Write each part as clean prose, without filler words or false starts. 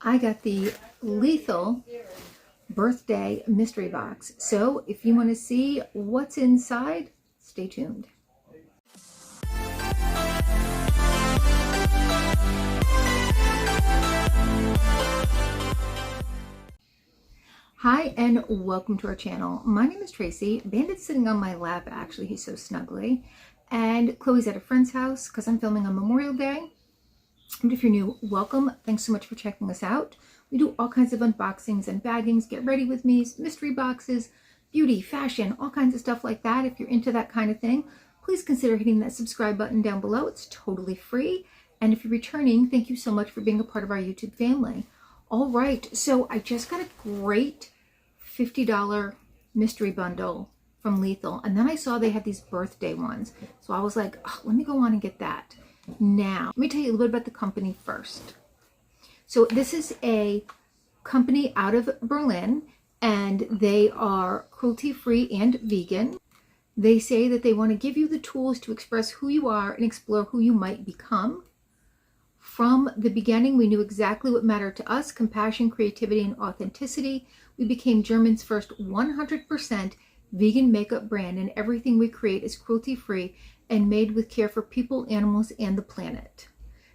I got the Lethal birthday mystery box. So if you want to see what's inside, stay tuned. Hi and welcome to our channel. My name is Tracy. Bandit's sitting on my lap, actually. He's so snuggly. And Chloe's at a friend's house because I'm filming on Memorial Day. And if you're new, welcome. Thanks so much for checking us out. We do all kinds of unboxings and baggings. Get ready with me, mystery boxes, beauty, fashion, all kinds of stuff like that. If you're into that kind of thing, please consider hitting that subscribe button down below. It's totally free. And if you're returning, thank you so much for being a part of our YouTube family. All right, so I just got a great $50 mystery bundle from Lethal. And then I saw they had these birthday ones. So I was like, oh, let me go on and get that. Now, let me tell you a little bit about the company first. So this is a company out of Berlin, and they are cruelty-free and vegan. They say that they want to give you the tools to express who you are and explore who you might become. From the beginning, we knew exactly what mattered to us: compassion, creativity, and authenticity. We became Germany's first 100% vegan makeup brand, and everything we create is cruelty-free and made with care for people, animals, and the planet.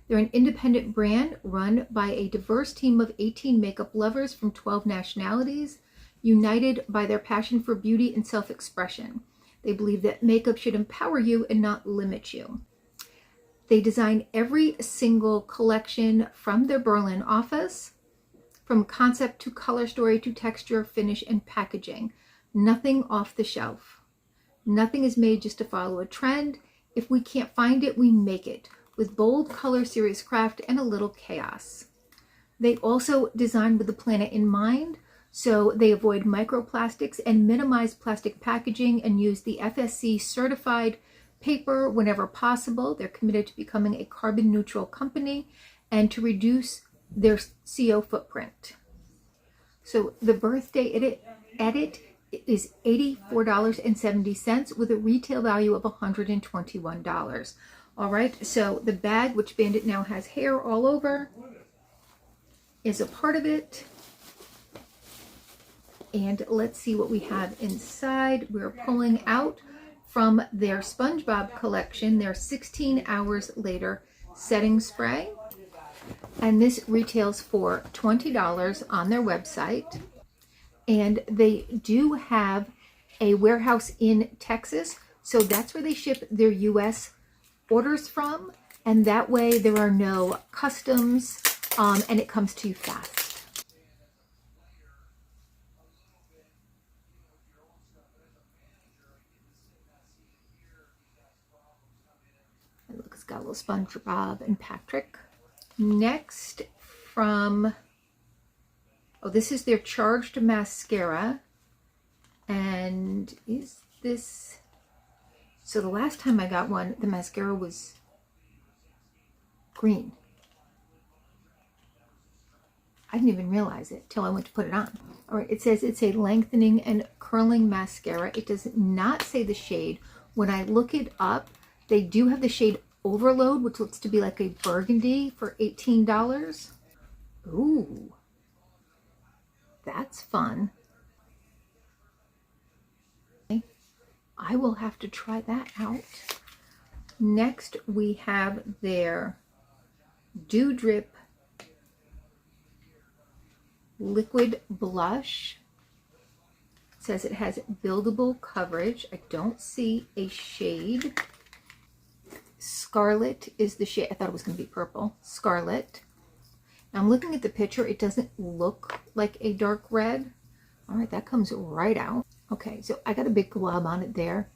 They're an independent brand run by a diverse team of 18 makeup lovers from 12 nationalities, united by their passion for beauty and self-expression. They believe that makeup should empower you and not limit you. They design every single collection from their Berlin office, from concept to color story to texture, finish, and packaging. Nothing off the shelf. Nothing is made just to follow a trend. If we can't find it, we make it, with bold color, serious craft, and a little chaos. They also design with the planet in mind, so they avoid microplastics and minimize plastic packaging and use the FSC certified paper whenever possible. They're committed to becoming a carbon neutral company and to reduce their CO footprint. So the birthday edit is $84.70 with a retail value of $121. All right, so the bag, which Bandit now has hair all over, is a part of it. And let's see what we have inside. We're pulling out from their SpongeBob collection, their 16 Hours Later setting spray. And this retails for $20 on their website. And they do have a warehouse in Texas, so that's where they ship their US orders from, and that way there are no customs, and it comes to you fast. And look, it's got a little SpongeBob and Patrick. Next from, oh, this is their Charged Mascara. And is this, so the last time I got one, the mascara was green. I didn't even realize it till I went to put it on. All right, it says it's a lengthening and curling mascara. It does not say the shade. When I look it up, they do have the shade Overload, which looks to be like a burgundy, for $18. Ooh, that's fun. I will have to try that out. Next, we have their Dew Drip Liquid Blush. It says it has buildable coverage. I don't see a shade. Scarlet is the shade. I thought it was going to be purple. Scarlet. Now I'm looking at the picture. It doesn't look like a dark red. All right, that comes right out. Okay, so I got a big glob on it there,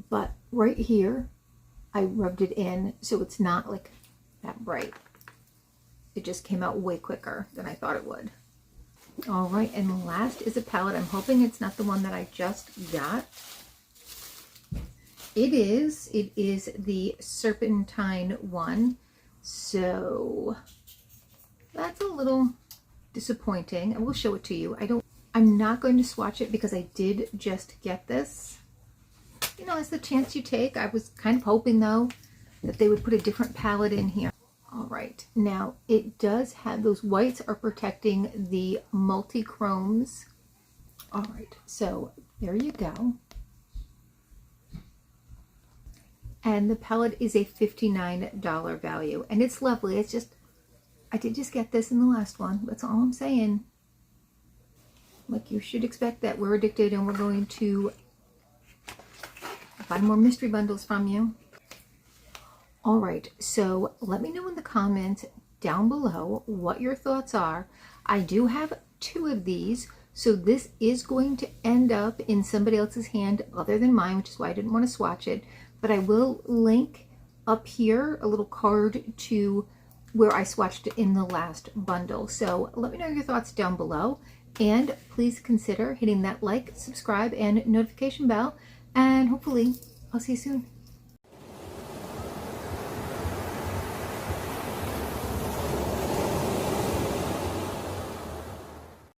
but right here, I rubbed it in, so it's not like that bright. It just came out way quicker than I thought it would. All right, and last is a palette. I'm hoping it's not the one that I just got. It is the Serpentine one, so that's a little disappointing. I will show it to you. I'm not going to swatch it because I did just get this. You know, it's the chance you take. I was kind of hoping, though, that they would put a different palette in here. All right, now it does have, those whites are protecting the multi-chromes. All right, so there you go. And the palette is a $59 value, and it's lovely. It's just, I did just get this in the last one. That's all I'm saying. Like, you should expect that we're addicted and we're going to buy more mystery bundles from you. All right, so let me know in the comments down below what your thoughts are. I do have 2 of these, so this is going to end up in somebody else's hand other than mine, which is why I didn't want to swatch it. But I will link up here a little card to where I swatched it in the last bundle. So let me know your thoughts down below, and please consider hitting that like, subscribe, and notification bell, and hopefully I'll see you soon.